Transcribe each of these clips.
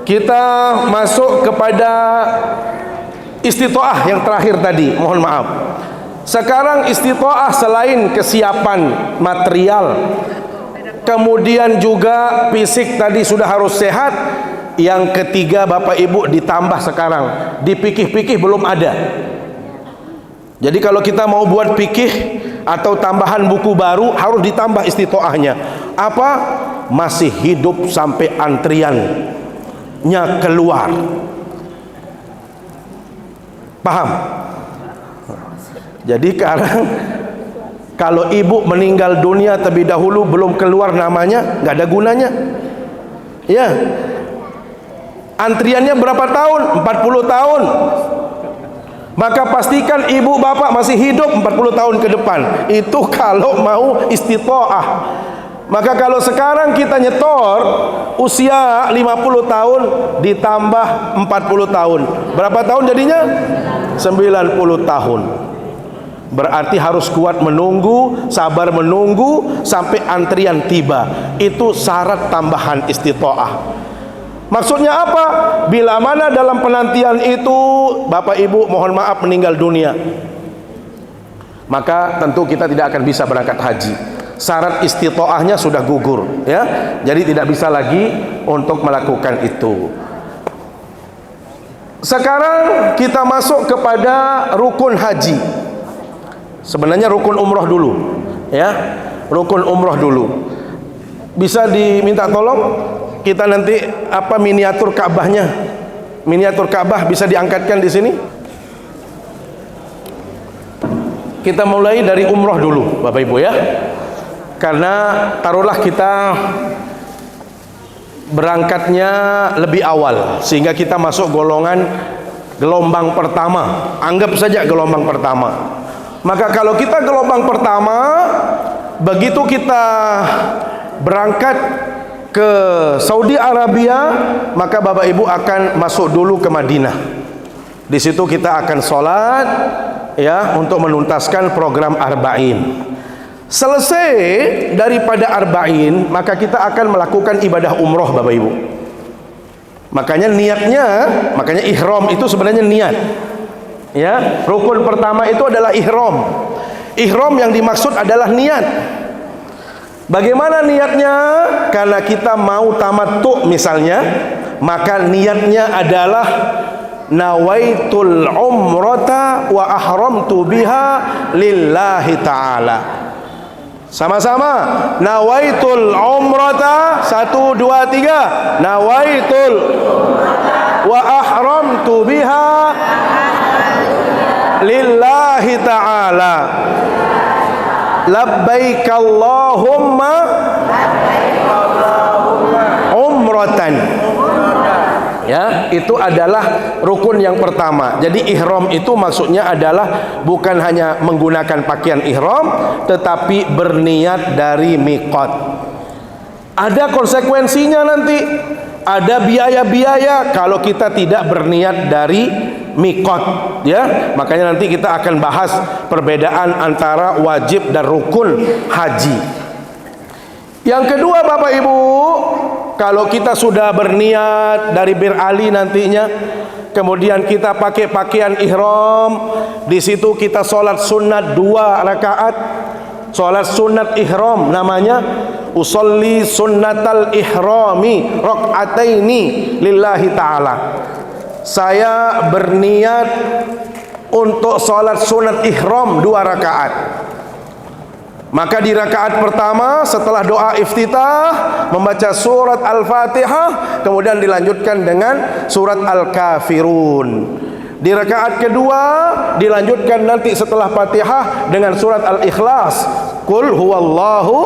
kita masuk kepada istita'ah yang terakhir tadi. Mohon maaf. Sekarang istita'ah selain kesiapan material, kemudian juga fisik tadi sudah harus sehat. Yang ketiga Bapak Ibu ditambah sekarang, di fikih-fikih belum ada. Jadi kalau kita mau buat fikih atau tambahan buku baru harus ditambah istita'ahnya. Apa? Masih hidup sampai antriannya keluar. Paham? Jadi sekarang kalau ibu meninggal dunia terlebih dahulu belum keluar namanya, nggak ada gunanya. Ya. Antriannya berapa tahun? 40 tahun. Maka pastikan ibu bapak masih hidup 40 tahun ke depan. Itu kalau mau istita'ah. Maka kalau sekarang kita nyetor usia 50 tahun ditambah 40 tahun. Berapa tahun jadinya? 90 tahun. Berarti harus kuat menunggu, sabar menunggu sampai antrian tiba. Itu syarat tambahan istita'ah. Maksudnya apa? Bila mana dalam penantian itu Bapak Ibu mohon maaf meninggal dunia, maka tentu kita tidak akan bisa berangkat haji. Syarat istita'ahnya sudah gugur, ya. Jadi tidak bisa lagi untuk melakukan itu. Sekarang kita masuk kepada rukun haji. Sebenarnya rukun umroh dulu, ya. Rukun umroh dulu. Bisa diminta tolong kita nanti apa miniatur Ka'bahnya. Miniatur Ka'bah bisa diangkatkan di sini. Kita mulai dari umroh dulu, Bapak Ibu ya. Karena taruhlah kita berangkatnya lebih awal sehingga kita masuk gelombang pertama. Anggap saja gelombang pertama. Maka kalau kita gelombang pertama, begitu kita berangkat ke Saudi Arabia, maka Bapak Ibu akan masuk dulu ke Madinah. Di situ kita akan sholat, ya, untuk menuntaskan program Arba'in. Selesai daripada Arba'in, maka kita akan melakukan ibadah umroh, Bapak Ibu. Makanya niatnya, makanya ihram itu sebenarnya niat. Ya, rukun pertama itu adalah ihram. Ihram yang dimaksud adalah niat. Bagaimana niatnya? Karena kita mau tamattu misalnya, maka niatnya adalah nawaitul umrata wa ahramtu biha lillahi ta'ala. Sama-sama, nawaitul umrata, 1, 2, 3. Nawaitul wa ahramtu biha lillahi ta'ala. Labbaik Allahumma umratan. Ya, itu adalah rukun yang pertama. Jadi ihram itu maksudnya adalah bukan hanya menggunakan pakaian ihram, tetapi berniat dari miqat. Ada konsekuensinya nanti, ada biaya-biaya kalau kita tidak berniat dari miqat, ya. Makanya nanti kita akan bahas perbedaan antara wajib dan rukun haji. Yang kedua Bapak Ibu, kalau kita sudah berniat dari Bir Ali nantinya, kemudian kita pakai pakaian ihram, di situ kita sholat sunat 2 rakaat. Sholat sunat ihram namanya usolli sunnatal ihrami rakaataini lillahi ta'ala. Saya berniat untuk sholat sunat ihram 2 rakaat. Maka di rakaat pertama setelah doa iftitah membaca surat Al-Fatihah, kemudian dilanjutkan dengan surat Al-Kafirun. Di rakaat kedua dilanjutkan nanti setelah Fatihah dengan surat Al-Ikhlas, Qul huwallahu.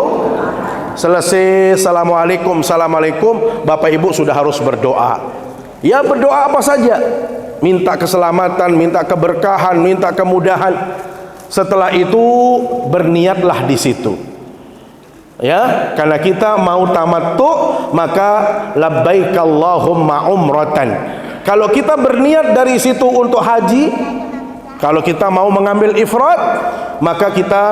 Selesai assalamualaikum, assalamualaikum, Bapak Ibu sudah harus berdoa. Ya, berdoa apa saja, minta keselamatan, minta keberkahan, minta kemudahan. Setelah itu berniatlah di situ. Ya, karena kita mau tamattu, maka labbaik Allahumma umratan. Kalau kita berniat dari situ untuk haji, Kalau kita mau mengambil ifrad, maka kita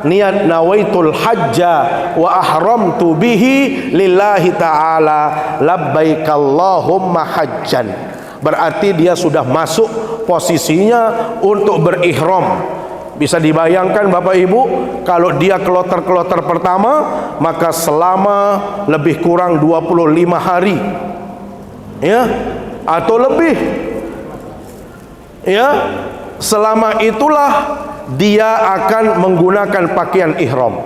niat nawaitul hajja wa ahramtu bihi lillahi ta'ala labbaikallahumma hajjan. Berarti dia sudah masuk posisinya untuk berihram. Bisa dibayangkan Bapak Ibu, kalau dia kloter-kloter pertama, maka selama lebih kurang 25 hari, ya, atau lebih, ya, selama itulah dia akan menggunakan pakaian ihram,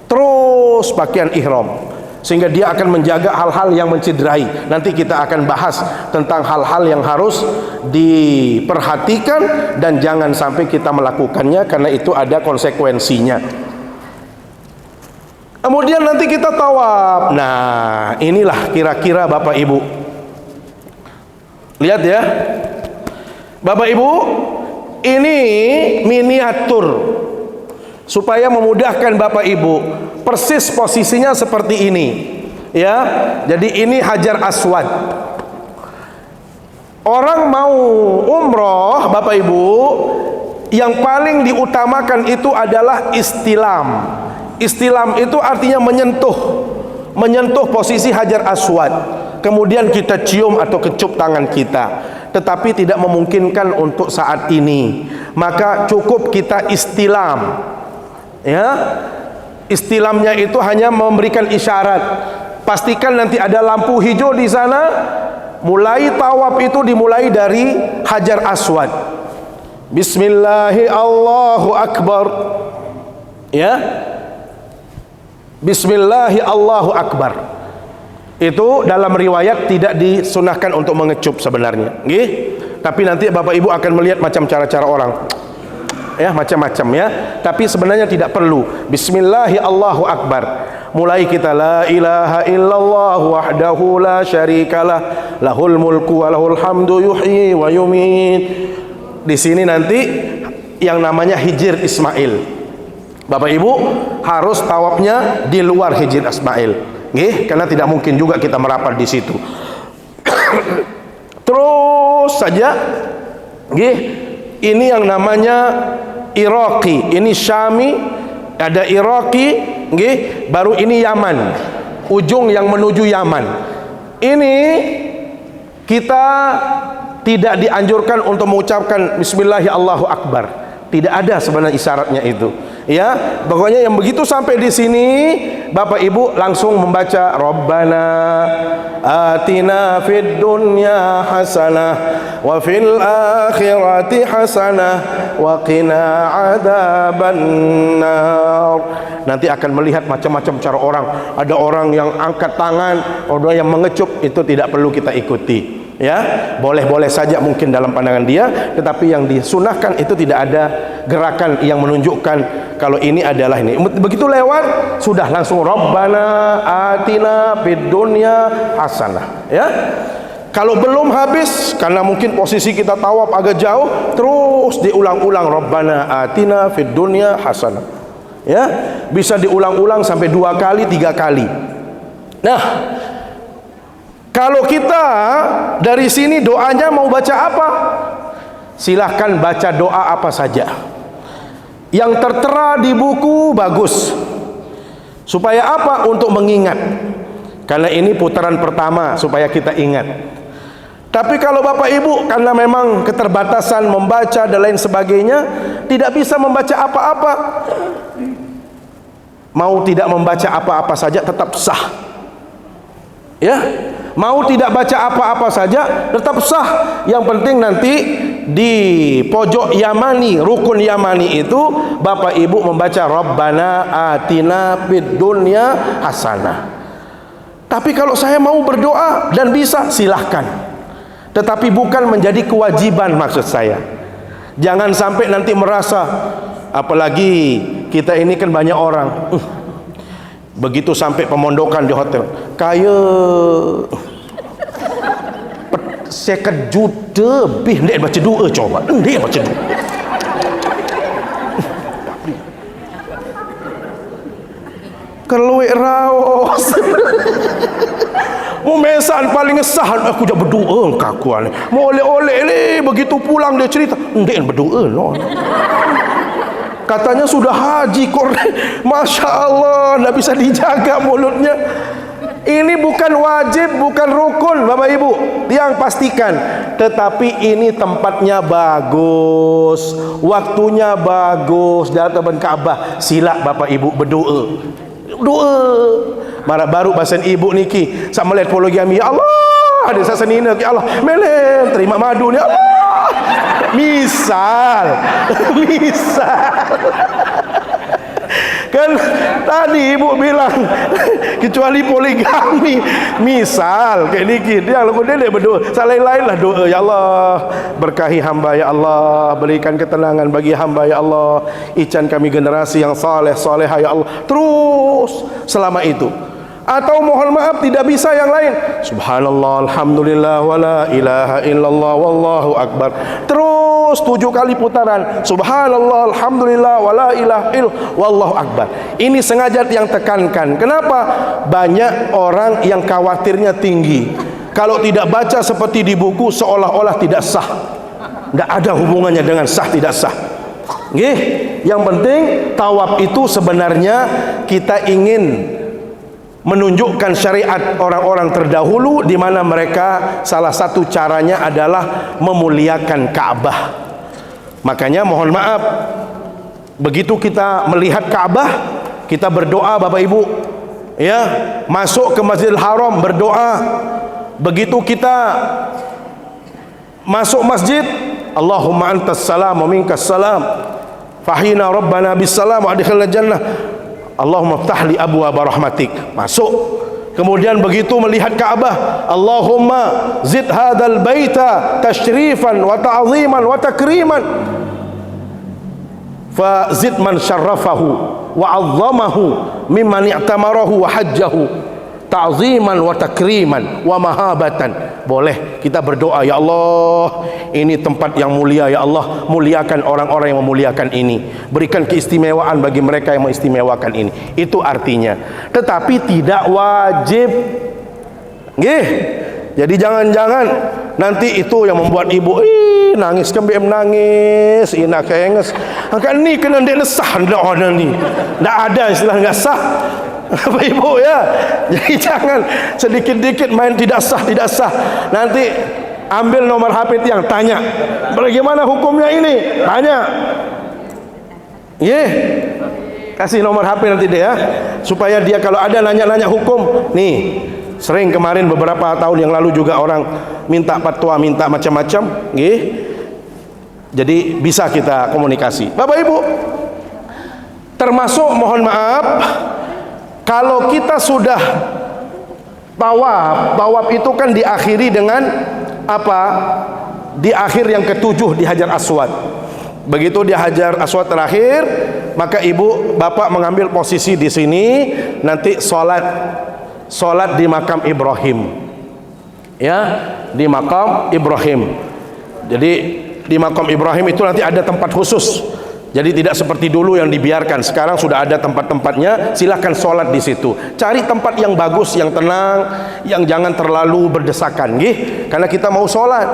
terus pakaian ihram, sehingga dia akan menjaga hal-hal yang mencederai. Nanti kita akan bahas tentang hal-hal yang harus diperhatikan dan jangan sampai kita melakukannya, karena itu ada konsekuensinya. Kemudian nanti kita tawaf. Nah, inilah kira-kira Bapak Ibu, lihat ya Bapak Ibu, ini miniatur supaya memudahkan Bapak Ibu. Persis posisinya seperti ini, ya. Jadi ini Hajar Aswad. Orang mau umroh Bapak Ibu, yang paling diutamakan itu adalah istilam. Istilam itu artinya menyentuh posisi Hajar Aswad. Kemudian kita cium atau kecup tangan kita. Tetapi tidak memungkinkan untuk saat ini, maka cukup kita istilam, ya. Istilamnya itu hanya memberikan isyarat. Pastikan nanti ada lampu hijau di sana. Mulai tawaf itu dimulai dari Hajar Aswad. Bismillahi Allahu Akbar, ya. Bismillahi Allahu Akbar. Itu dalam riwayat tidak disunahkan untuk mengecup sebenarnya, nggih. Tapi nanti Bapak Ibu akan melihat macam cara-cara orang, ya, macam-macam, ya. Tapi sebenarnya tidak perlu. Bismillahi Allahu Akbar. Mulai kita la ilaha illallah wahdahu la syarikalah lahul mulku wa lahul hamdu yuhyi wa yumiit. Di sini nanti yang namanya Hijr Ismail. Bapak Ibu harus tawafnya di luar Hijr Ismail. Nggih, karena tidak mungkin juga kita merapat di situ. Terus saja, nggih, ini yang namanya Iraqi, ini Syami, ada Iraqi, nggih, baru ini Yaman, ujung yang menuju Yaman. Ini kita tidak dianjurkan untuk mengucapkan Bismillahi Allahu Akbar. Tidak ada sebenarnya isyaratnya itu. Ya, pokoknya yang begitu sampai di sini Bapak Ibu langsung membaca Rabbana atina fid dunya hasanah wa fil akhirati hasanah wa qina adzabannar. Nanti akan melihat macam-macam cara orang. Ada orang yang angkat tangan, ada yang mengecup, itu tidak perlu kita ikuti. Ya, boleh-boleh saja mungkin dalam pandangan dia, tetapi yang disunahkan itu tidak ada gerakan yang menunjukkan kalau ini adalah ini. Begitu lewat sudah langsung Rabbana atina fid dunya hasanah, ya. Kalau belum habis, karena mungkin posisi kita tawaf agak jauh, terus diulang-ulang Rabbana atina fid dunya hasanah, ya. Bisa diulang-ulang sampai 2 kali 3 kali. Nah, kalau kita dari sini doanya mau baca apa? Silahkan baca doa apa saja yang tertera di buku, bagus. Supaya apa? Untuk mengingat. Karena ini putaran pertama supaya kita ingat. Tapi kalau Bapak Ibu karena memang keterbatasan membaca dan lain sebagainya, tidak bisa membaca apa-apa, mau tidak membaca apa-apa saja tetap sah, ya. Mau tidak baca apa-apa saja tetap sah. Yang penting nanti di pojok Yamani, rukun Yamani itu Bapak Ibu membaca Rabbana atina fid dunya hasanah. Tapi kalau saya mau berdoa dan bisa, silahkan. Tetapi bukan menjadi kewajiban, maksud saya. Jangan sampai nanti merasa, apalagi kita ini kan banyak orang, begitu sampai pemondokan di hotel, kaya seket juta lebih, ndek baca doa coba, ndek baca doa. Keluik raos. mesan paling ngesah aku dah berdoa kakuan. Mau oleh-oleh ni begitu pulang dia cerita, ndek berdoa no. Katanya sudah haji korek. Masya Allah, tak bisa dijaga mulutnya. Ini bukan wajib, bukan rukun Bapak Ibu, yang pastikan. Tetapi ini tempatnya bagus, waktunya bagus, datang Kaabah. Sila Bapak Ibu berdoa. Doa. Baru bahasa ibu niki sak melet poligami. Ya Allah, ada sasenina ke Allah. Melen terima madu ni Allah. Misal. Kan tadi ibu bilang kecuali poligami, misal kayak niki dia lagu dia berdoa, lain-lain lah doa. Ya Allah, berkahi hamba ya Allah, berikan ketenangan bagi hamba ya Allah, ican kami generasi yang saleh salehah ya Allah. Terus selama itu. Atau mohon maaf tidak bisa yang lain, subhanallah alhamdulillah wala ilaha illallah wallahu akbar, terus 7 kali putaran, subhanallah alhamdulillah wala ilaha illallah wallahu akbar. Ini sengaja yang tekankan. Kenapa? Banyak orang yang khawatirnya tinggi, kalau tidak baca seperti di buku seolah-olah tidak sah. Tidak ada hubungannya dengan sah tidak sah. Yang penting tawaf itu sebenarnya kita ingin menunjukkan syariat orang-orang terdahulu, di mana mereka salah satu caranya adalah memuliakan Ka'bah. Makanya mohon maaf, begitu kita melihat Ka'bah, kita berdoa Bapak Ibu, ya, masuk ke Masjidil Haram berdoa. Begitu kita masuk masjid, Allahumma antas salam wa minkas salam, fahina rabbana bis salam wa adkhilna jannah, Allahumma ftahli abwaaba rahmatik. Masuk. Kemudian begitu melihat Ka'bah, Allahumma zid hadzal baita tashrifan wa ta'ziman wa takriman, fa zid man syarrafahu wa 'azzamahu mimman i'tamarahu wa hajjahu ta'ziman wa takriman wa mahabatan. Boleh kita berdoa, ya Allah, ini tempat yang mulia ya Allah, muliakan orang-orang yang memuliakan ini, berikan keistimewaan bagi mereka yang mengistimewakan ini. Itu artinya. Tetapi tidak wajib. Jadi jangan-jangan nanti itu yang membuat ibu nangis kan BM nangis, ina kenges. Angkat ni kena ndek sah ndak ada ni. Ndak ada istilah enggak sah. Bapak Ibu ya. Jadi jangan sedikit-dikit main tidak sah. Nanti ambil nomor HP yang tanya, bagaimana hukumnya ini? Tanya. Kasih nomor HP nanti dia, supaya dia kalau ada nanya-nanya hukum. Nih, sering kemarin beberapa tahun yang lalu juga orang minta fatwa, minta macam-macam, jadi bisa kita komunikasi. Bapak Ibu, termasuk mohon maaf, kalau kita sudah tawaf itu kan diakhiri dengan apa? Di akhir yang ke-7 di Hajar Aswad. Begitu di Hajar Aswad terakhir, maka ibu bapak mengambil posisi di sini, nanti sholat di makam Ibrahim, ya, di makam Ibrahim. Jadi di makam Ibrahim itu nanti ada tempat khusus. Jadi tidak seperti dulu yang dibiarkan. Sekarang sudah ada tempat-tempatnya. Silahkan sholat di situ. Cari tempat yang bagus, yang tenang, yang jangan terlalu berdesakan, karena kita mau sholat.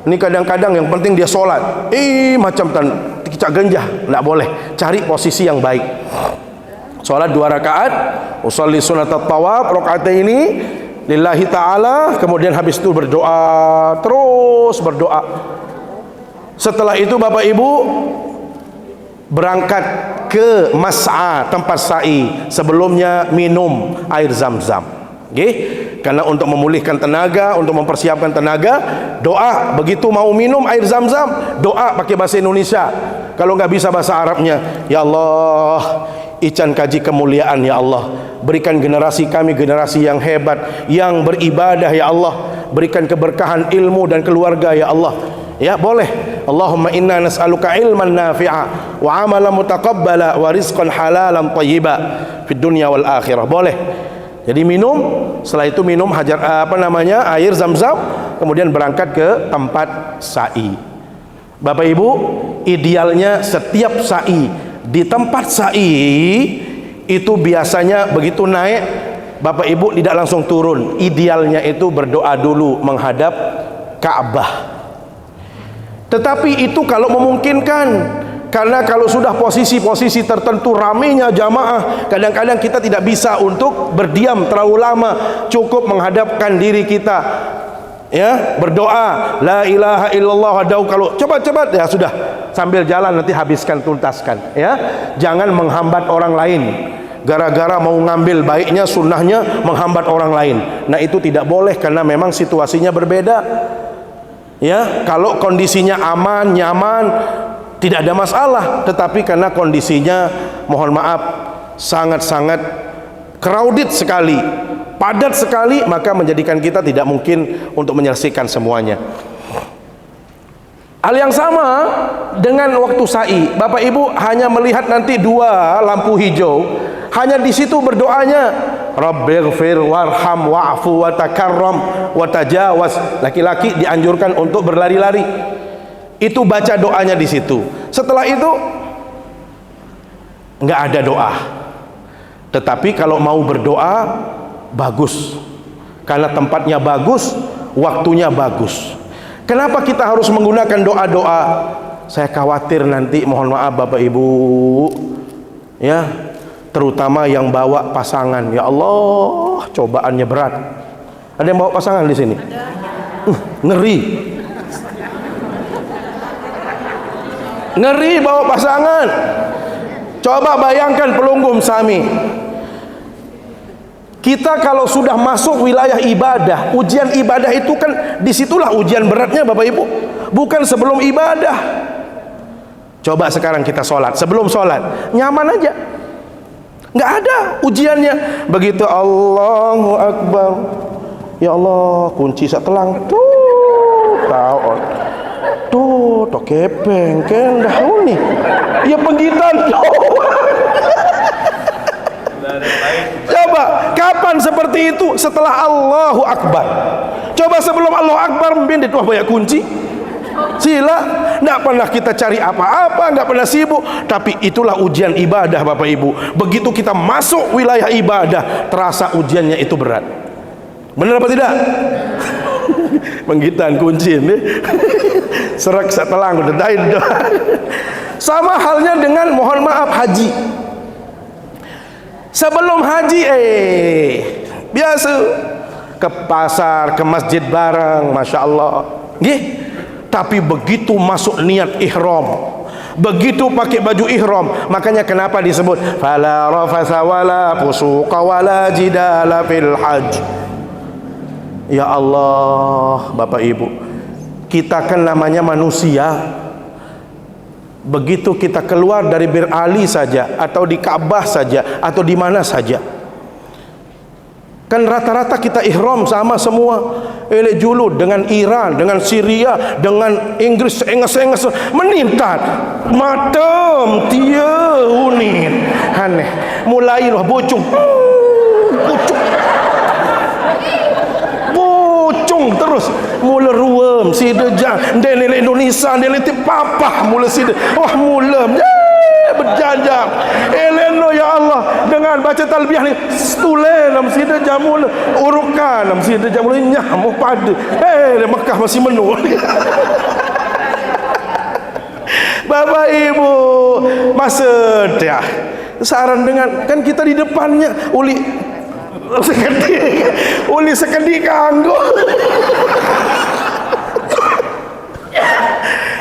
Ini kadang-kadang yang penting dia sholat, macam kicak genjah, tidak boleh. Cari posisi yang baik. Sholat 2 rakaat, usolli sunatat tawaf, rakaat ini lillahi ta'ala. Kemudian habis itu berdoa, terus berdoa. Setelah itu Bapak Ibu berangkat ke mas'a, tempat sa'i. Sebelumnya minum air zam-zam, karena untuk memulihkan tenaga, untuk mempersiapkan tenaga, doa. Begitu mau minum air zam-zam, doa pakai bahasa Indonesia. Kalau nggak bisa bahasa Arabnya, ya Allah, ican kaji kemuliaan ya Allah, berikan generasi kami generasi yang hebat, yang beribadah ya Allah, berikan keberkahan ilmu dan keluarga ya Allah. Ya boleh. Allahumma inna nas'aluka ilman nafi'a wa amalan mutaqabbala wa rizqan halalan thayyiba fid dunya wal akhirah. Boleh. Jadi minum, setelah itu minum air zam-zam, kemudian berangkat ke tempat sa'i. Bapak Ibu, idealnya setiap sa'i, di tempat sa'i itu biasanya begitu naik Bapak Ibu tidak langsung turun. Idealnya itu berdoa dulu menghadap Ka'bah. Tetapi itu kalau memungkinkan, karena kalau sudah posisi-posisi tertentu ramainya jamaah, kadang-kadang kita tidak bisa untuk berdiam terlalu lama, cukup menghadapkan diri kita, ya, berdoa la ilaha illallah wahdahu. Kalau cepat-cepat ya sudah, sambil jalan nanti habiskan, tuntaskan, ya. Jangan menghambat orang lain gara-gara mau ngambil baiknya, sunnahnya, menghambat orang lain. Nah itu tidak boleh, karena memang situasinya berbeda, ya. Kalau kondisinya aman, nyaman, tidak ada masalah. Tetapi karena kondisinya, mohon maaf, sangat-sangat crowded sekali, padat sekali, maka menjadikan kita tidak mungkin untuk menyelesaikan semuanya. Hal yang sama dengan waktu sa'i. Bapak Ibu hanya melihat nanti dua lampu hijau, hanya di situ berdoanya Rabbighfir warham wa'fu wa takarram wa tajawaz. Laki-laki dianjurkan untuk berlari-lari. Itu baca doanya di situ. Setelah itu nggak ada doa. Tetapi kalau mau berdoa bagus, karena tempatnya bagus, waktunya bagus. Kenapa kita harus menggunakan doa-doa? Saya khawatir nanti, mohon maaf Bapak Ibu, ya, terutama yang bawa pasangan. Ya Allah, cobaannya berat. Ada yang bawa pasangan di sini? Ngeri. Ngeri bawa pasangan. Coba bayangkan pelunggum sami. Kita kalau sudah masuk wilayah ibadah, ujian ibadah itu kan disitulah ujian beratnya Bapak Ibu, bukan sebelum ibadah. Coba sekarang kita sholat, sebelum sholat nyaman aja, nggak ada ujiannya. Begitu Allahu Akbar, ya Allah, kunci setelang tuh, tahu tuh, kepeng kan dahulu nih, ya penggitan. Coba kapan seperti itu? Setelah Allahu Akbar. Coba sebelum Allahu Akbar membindit, wah banyak kunci, sila, nggak pernah kita cari apa-apa, nggak pernah sibuk. Tapi itulah ujian ibadah Bapak Ibu. Begitu kita masuk wilayah ibadah, terasa ujiannya itu berat. Benar apa tidak? Penggitan kunci ini serak setelang udah. Sama halnya dengan, mohon maaf, haji. Sebelum haji biasa ke pasar, ke masjid bareng, masya Allah, gih. Tapi begitu masuk niat ihram, begitu pakai baju ihram, makanya kenapa disebut fala rafasa wala fusuqa wala jidala fil hajj. Ya Allah, Bapak Ibu, kita kan namanya manusia. Begitu kita keluar dari Bir Ali saja, atau di Ka'bah saja, atau di mana saja, kan rata-rata kita ihram sama semua. Elek julud dengan Iran, dengan Syria, dengan Inggris, enges menintat matem tia unin aneh, mulai loh bocung terus mula ruam sidejang delele Indonesia delele papah mula side, wah mula berjajak eleno ya Allah dengan baca talbiyah ni stule dalam sidejang mula urukan dalam sidejang mula nyamu pada Mekah masih menul. Bapak Ibu, masa dia saran dengan, kan kita di depannya uli sekedik kanggo.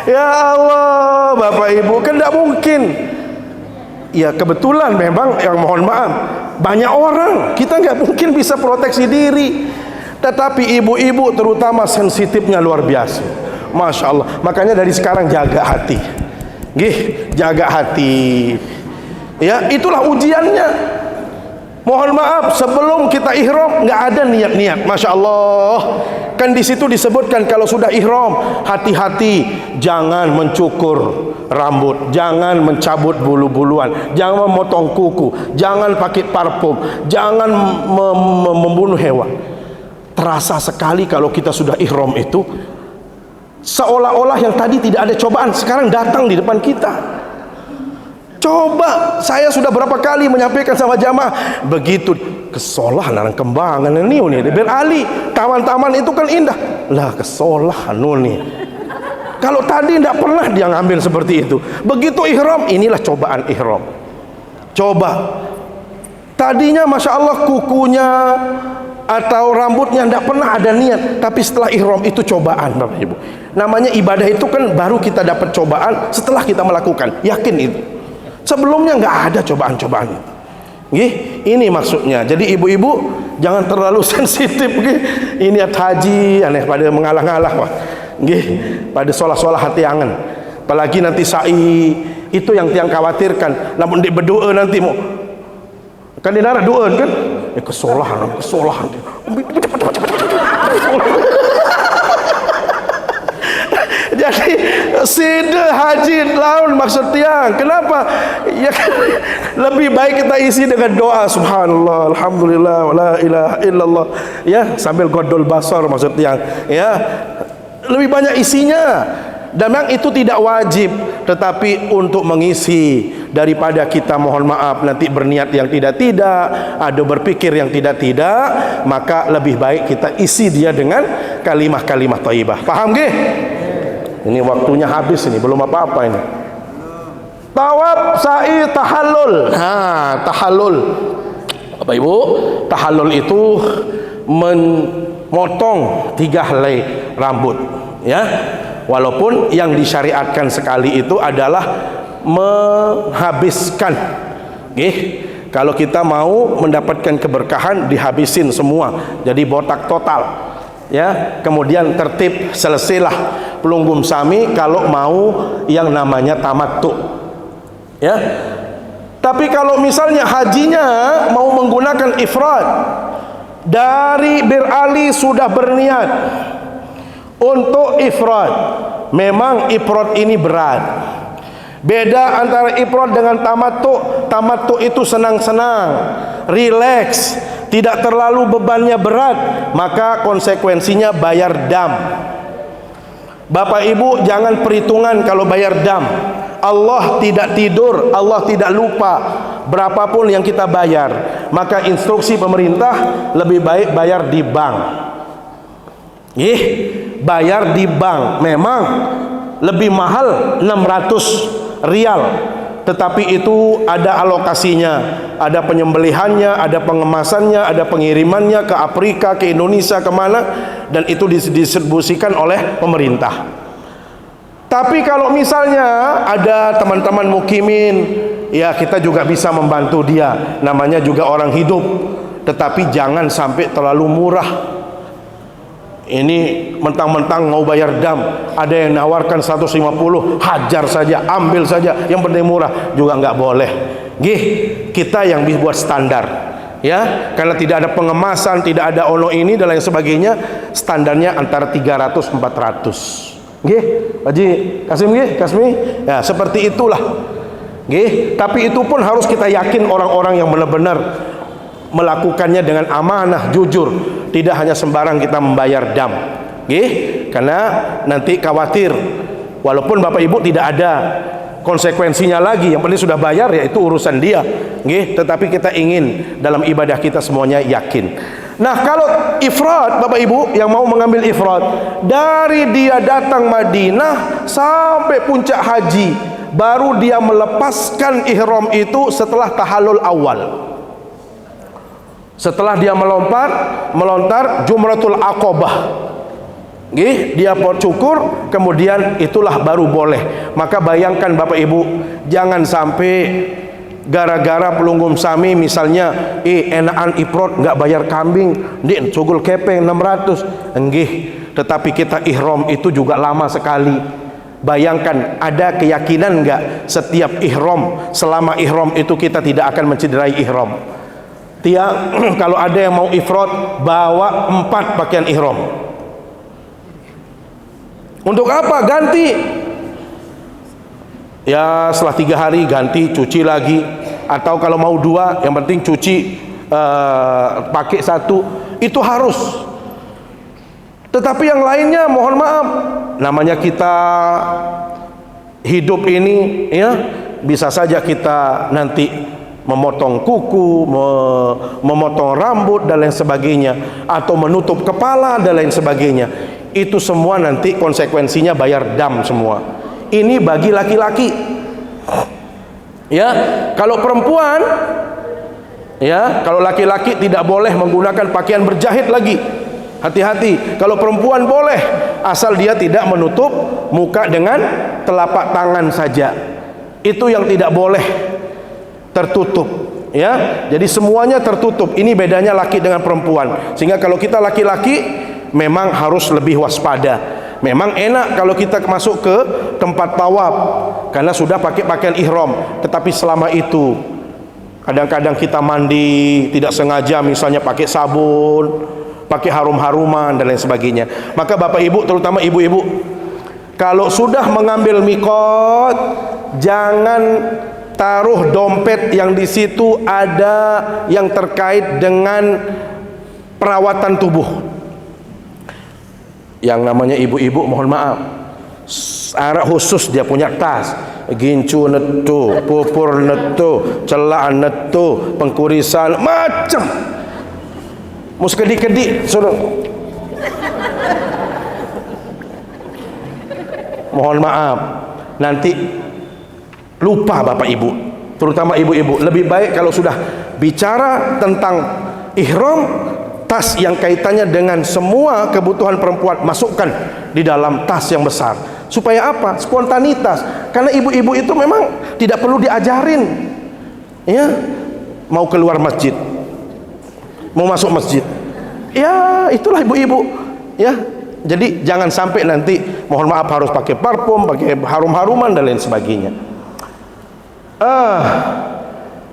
Ya Allah, Bapak Ibu, kan tidak mungkin. Ya kebetulan memang, yang mohon maaf, banyak orang, kita nggak mungkin bisa proteksi diri. Tetapi ibu-ibu terutama sensitifnya luar biasa, masya Allah. Makanya dari sekarang jaga hati, gih, jaga hati. Ya itulah ujiannya. Mohon maaf, sebelum kita ihram nggak ada niat-niat, masya Allah. Kan di situ disebutkan kalau sudah ihram, hati-hati, jangan mencukur rambut, jangan mencabut bulu-buluan, jangan memotong kuku, jangan pakai parfum, jangan membunuh hewan. Terasa sekali kalau kita sudah ihram itu, seolah-olah yang tadi tidak ada cobaan sekarang datang di depan kita. Coba, saya sudah berapa kali menyampaikan sama jamaah, begitu kesolah narang kembangan ini nih, Bir Ali, taman-taman itu kan indah. Lah kesolah nih. Kalau tadi tidak pernah dia ngambil seperti itu. Begitu ihram, inilah cobaan ihram. Coba. Tadinya Masya Allah kukunya atau rambutnya tidak pernah ada niat, tapi setelah ihram itu cobaan, Bapak Ibu. Namanya ibadah itu kan baru kita dapat cobaan setelah kita melakukan. Yakin itu. Sebelumnya nggak ada cobaan-cobaan itu. Ini maksudnya. Jadi ibu-ibu jangan terlalu sensitif. Ini haji aneh pada mengalah-ngalah, pada solah-solah hati angen. Apalagi nanti sa'i, itu yang tiang khawatirkan. Namun dia berdoa nanti mau kan di darah doa kan, kesolahan. Jadi sida haji laun maksud tiang. Kenapa? Ya kan, lebih baik kita isi dengan doa subhanallah, alhamdulillah, wala ilaha illallah. Ya, sambil godol basar maksud tiang. Ya, lebih banyak isinya. Dan memang itu tidak wajib, tetapi untuk mengisi daripada kita mohon maaf nanti berniat yang tidak-tidak, ada berpikir yang tidak-tidak, maka lebih baik kita isi dia dengan kalimah-kalimah thayyibah. Paham nggih? Ini waktunya habis ini, belum apa-apa ini. Tawaf, sa'i, tahallul. Tahallul. Bapak Ibu, tahallul itu memotong 3 helai rambut, ya. Walaupun yang disyariatkan sekali itu adalah menghabiskan. Kalau kita mau mendapatkan keberkahan, dihabisin semua, jadi botak total. Ya, kemudian tertib, selesailah pelunggum sami kalau mau yang namanya tamattu. Ya. Tapi kalau misalnya hajinya mau menggunakan ifrad, dari Bir Ali sudah berniat untuk ifrad, memang ifrad ini berat. Beda antara ifrad dengan tamattu. Tamattu itu senang-senang, rileks, tidak terlalu bebannya berat, maka konsekuensinya bayar dam. Bapak Ibu jangan perhitungan kalau bayar dam. Allah tidak tidur, Allah tidak lupa berapapun yang kita bayar. Maka instruksi pemerintah lebih baik bayar di bank. Bayar di bank. Memang lebih mahal 600 rial, tetapi itu ada alokasinya, ada penyembelihannya, ada pengemasannya, ada pengirimannya ke Afrika, ke Indonesia, kemana, dan itu didistribusikan oleh pemerintah. Tapi kalau misalnya ada teman-teman mukimin, ya kita juga bisa membantu dia, namanya juga orang hidup, tetapi jangan sampai terlalu murah. Ini mentang-mentang mau bayar dam, ada yang nawarkan 150, hajar saja, ambil saja, yang penting murah, juga nggak boleh. Kita yang buat standar, ya, karena tidak ada pengemasan, tidak ada ono ini dan lain sebagainya, standarnya antara 300-400. Haji Kasim, Kasmi, ya seperti itulah. Tapi itu pun harus kita yakin orang-orang yang benar-benar melakukannya dengan amanah, jujur, tidak hanya sembarang kita membayar dam. Karena nanti khawatir, walaupun Bapak Ibu tidak ada konsekuensinya lagi, yang penting sudah bayar, ya itu urusan dia. Tetapi kita ingin dalam ibadah kita semuanya yakin. Nah, kalau ifrad, Bapak Ibu yang mau mengambil ifrad, dari dia datang Madinah sampai puncak haji, baru dia melepaskan ihram itu setelah tahallul awal. Setelah dia melontar Jumratul Aqabah, dia cukur, kemudian itulah baru boleh. Maka bayangkan Bapak Ibu, jangan sampai gara-gara pelunggum sami misalnya, enakan ifrad nggak bayar kambing, cugul kepeng 600, tetapi kita ihram itu juga lama sekali. Bayangkan, ada keyakinan nggak setiap ihram, selama ihram itu kita tidak akan mencederai ihram? Kalau ada yang mau ifrad, bawa 4 pakaian ihram. Untuk apa? Ganti. Ya setelah 3 hari ganti, cuci lagi. Atau kalau mau 2, yang penting cuci, pakai 1. Itu harus. Tetapi yang lainnya mohon maaf, namanya kita hidup ini, ya, bisa saja kita nanti memotong kuku, memotong rambut dan lain sebagainya, atau menutup kepala dan lain sebagainya. Itu semua nanti konsekuensinya bayar dam semua. Ini bagi laki-laki. Ya, kalau perempuan, ya, kalau laki-laki tidak boleh menggunakan pakaian berjahit lagi. Hati-hati, kalau perempuan boleh, asal dia tidak menutup muka dengan telapak tangan saja. Itu yang tidak boleh, tertutup, ya. Jadi semuanya tertutup. Ini bedanya laki dengan perempuan. Sehingga kalau kita laki-laki memang harus lebih waspada. Memang enak kalau kita masuk ke tempat tawaf karena sudah pakai pakaian ihram. Tetapi selama itu kadang-kadang kita mandi tidak sengaja, misalnya pakai sabun, pakai harum-haruman dan lain sebagainya. Maka bapak ibu, terutama ibu-ibu, kalau sudah mengambil mikot, jangan taruh dompet yang di situ ada yang terkait dengan perawatan tubuh. Yang namanya ibu-ibu, mohon maaf, arah khusus dia punya tas, gincu netu, pupur netu, celaan netu, pengkurisan macam. Mus kedik-kedik suruh. Mohon maaf, nanti lupa bapak ibu, terutama ibu-ibu. Lebih baik kalau sudah bicara tentang ihram, tas yang kaitannya dengan semua kebutuhan perempuan masukkan di dalam tas yang besar. Supaya apa? Spontanitas. Karena ibu-ibu itu memang tidak perlu diajarin, ya, mau keluar masjid, mau masuk masjid, ya itulah ibu-ibu, ya. Jadi jangan sampai nanti, mohon maaf, harus pakai parfum, pakai harum-haruman dan lain sebagainya.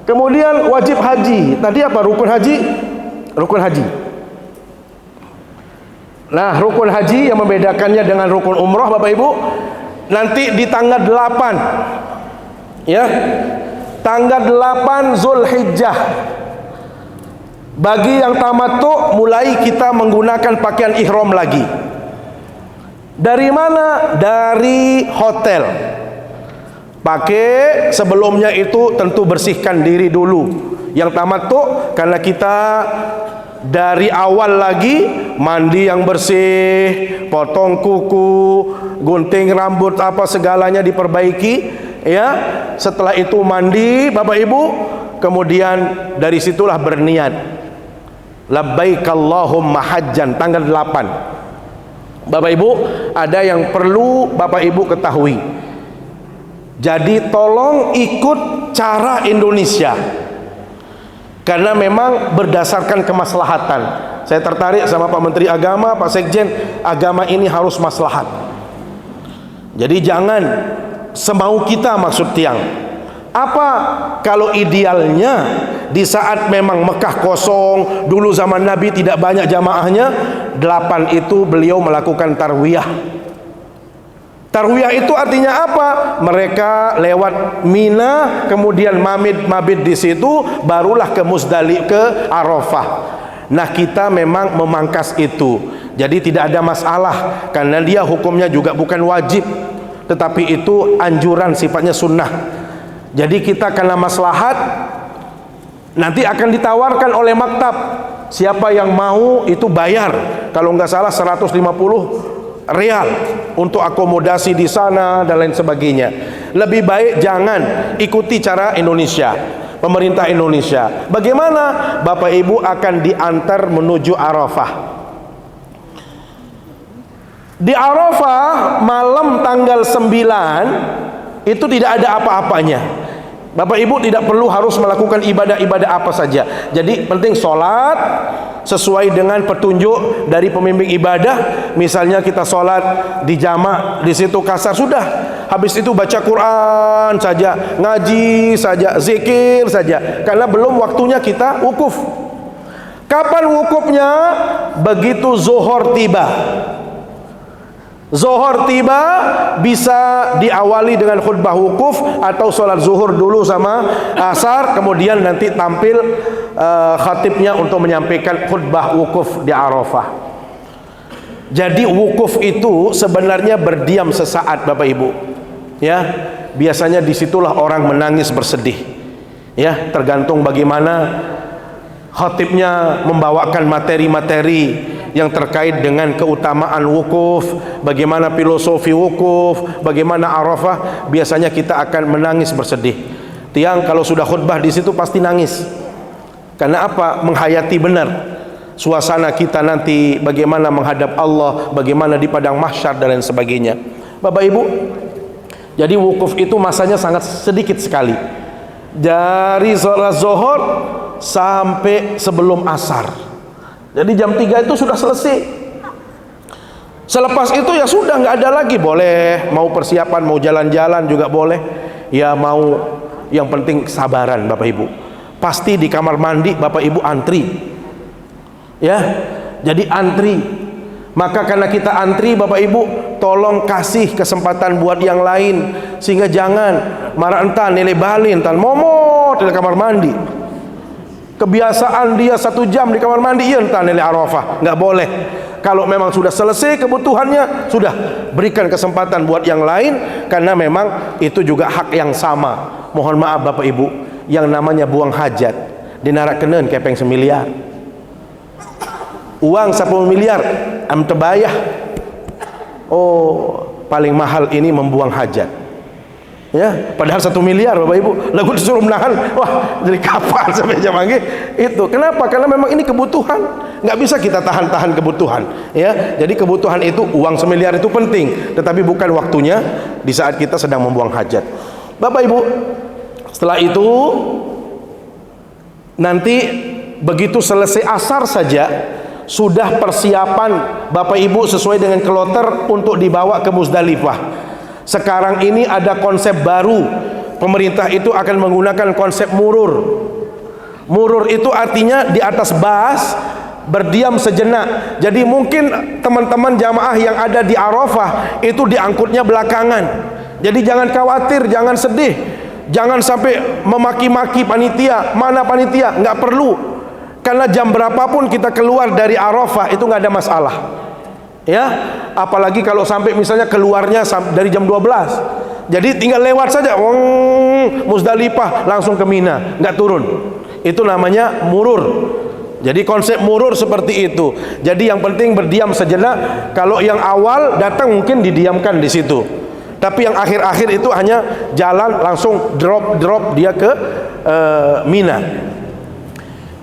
Kemudian wajib haji. Tadi apa? Rukun haji. Rukun haji. Nah, rukun haji yang membedakannya dengan rukun umroh bapak ibu, nanti di tanggal 8, ya, tanggal 8 Zulhijjah. Bagi yang tamattu, mulai kita menggunakan pakaian ihram lagi. Dari mana? Dari hotel. Pakai sebelumnya itu tentu bersihkan diri dulu. Yang tamattu, karena kita dari awal lagi mandi yang bersih, potong kuku, gunting rambut, apa segalanya diperbaiki, ya. Setelah itu mandi bapak ibu, kemudian dari situlah berniat labbaik Allahumma hajjan, tanggal 8. Bapak ibu, ada yang perlu bapak ibu ketahui. Jadi tolong ikut cara Indonesia, karena memang berdasarkan kemaslahatan. Saya tertarik sama Pak Menteri Agama, Pak Sekjen, agama ini harus maslahat. Jadi jangan semau kita, maksud tiang. Apa kalau idealnya di saat memang Mekah kosong, dulu zaman Nabi tidak banyak jamaahnya, 8 itu beliau melakukan tarwiyah. Tarwiyah itu artinya apa? Mereka lewat Mina, kemudian mabit di situ, barulah ke Muzdalifah, ke Arafah. Nah, kita memang memangkas itu. Jadi tidak ada masalah, karena dia hukumnya juga bukan wajib, tetapi itu anjuran, sifatnya sunnah. Jadi kita karena maslahat, nanti akan ditawarkan oleh maktab, siapa yang mau itu bayar, kalau nggak salah 150 real untuk akomodasi di sana dan lain sebagainya. Lebih baik jangan ikuti cara Indonesia, pemerintah Indonesia. Bagaimana? Bapak ibu akan diantar menuju Arafah. Di Arafah malam tanggal 9 itu tidak ada apa-apanya. Bapak ibu tidak perlu harus melakukan ibadah-ibadah apa saja. Jadi penting sholat sesuai dengan petunjuk dari pembimbing ibadah. Misalnya kita sholat di jamak, di situ kasar, sudah. Habis itu baca Quran saja, ngaji saja, zikir saja. Karena belum waktunya kita wukuf. Kapan wukufnya? Begitu zuhur tiba. Zuhur tiba bisa diawali dengan khutbah wukuf atau sholat zuhur dulu sama asar, kemudian nanti tampil khatibnya untuk menyampaikan khutbah wukuf di Arafah. Jadi wukuf itu sebenarnya berdiam sesaat bapak ibu, ya. biasanya disitulah orang menangis bersedih. Ya, tergantung bagaimana khatibnya membawakan materi-materi yang terkait dengan keutamaan wukuf, bagaimana filosofi wukuf, bagaimana Arafah, biasanya kita akan menangis bersedih. Tiang kalau sudah khutbah di situ pasti nangis. Karena apa? Menghayati benar suasana kita nanti, bagaimana menghadap Allah, bagaimana di padang mahsyar dan lain sebagainya. Bapak Ibu, jadi wukuf itu masanya sangat sedikit sekali. Dari sholat zuhur sampai sebelum asar. Jadi jam 3 itu sudah selesai. Selepas itu ya sudah nggak ada lagi. Boleh mau persiapan, mau jalan-jalan juga boleh. Ya mau, yang penting kesabaran Bapak Ibu. Pasti di kamar mandi Bapak Ibu antri. Ya, jadi antri. Maka karena kita antri Bapak Ibu, tolong kasih kesempatan buat yang lain, sehingga jangan marah entan nilai balin entan momot di kamar mandi. Kebiasaan dia 1 jam di kamar mandi, iya entan nilai Arafah, nggak boleh. Kalau memang sudah selesai kebutuhannya, sudah berikan kesempatan buat yang lain, karena memang itu juga hak yang sama. Mohon maaf Bapak Ibu, yang namanya buang hajat dinarakkeun kepeng 1 miliar. Uang 10 miliar am terbayah. Oh, paling mahal ini membuang hajat. Ya, padahal 1 miliar Bapak Ibu, lagu disuruh menahan, wah jadi kapal sampai jam lagi. Itu kenapa? Karena memang ini kebutuhan, nggak bisa kita tahan-tahan kebutuhan. Ya, jadi kebutuhan itu, uang 1 miliar itu penting, tetapi bukan waktunya di saat kita sedang membuang hajat. Bapak Ibu, setelah itu nanti begitu selesai asar saja, sudah persiapan Bapak Ibu sesuai dengan kloter untuk dibawa ke Muzdalifah. Sekarang ini ada konsep baru. Pemerintah itu akan menggunakan konsep murur. Murur itu artinya di atas bas, berdiam sejenak. Jadi mungkin teman-teman jamaah yang ada di Arafah itu diangkutnya belakangan. Jadi jangan khawatir, jangan sedih, jangan sampai memaki-maki panitia. Mana panitia? Nggak perlu. Karena jam berapapun kita keluar dari Arafah itu nggak ada masalah. Ya, apalagi kalau sampai misalnya keluarnya dari jam 12. Jadi tinggal lewat saja, Muzdalifah langsung ke Mina, nggak turun. Itu namanya murur. Jadi konsep murur seperti itu. Jadi yang penting berdiam sejenak. Kalau yang awal datang mungkin didiamkan di situ. Tapi yang akhir-akhir itu hanya jalan langsung drop dia ke Mina.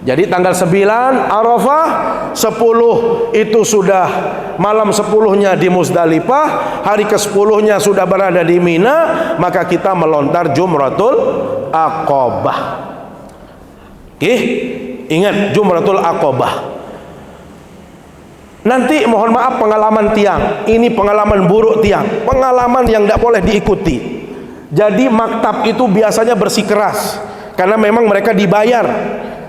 Jadi tanggal 9 Arafah, 10 itu sudah malam 10-nya di Muzdalifah, hari ke-10-nya sudah berada di Mina, maka kita melontar Jumratul Aqabah. Oke, ingat Jumratul Aqabah. Nanti mohon maaf pengalaman tiang, ini pengalaman buruk tiang, pengalaman yang tidak boleh diikuti. Jadi maktab itu biasanya bersikeras, karena memang mereka dibayar.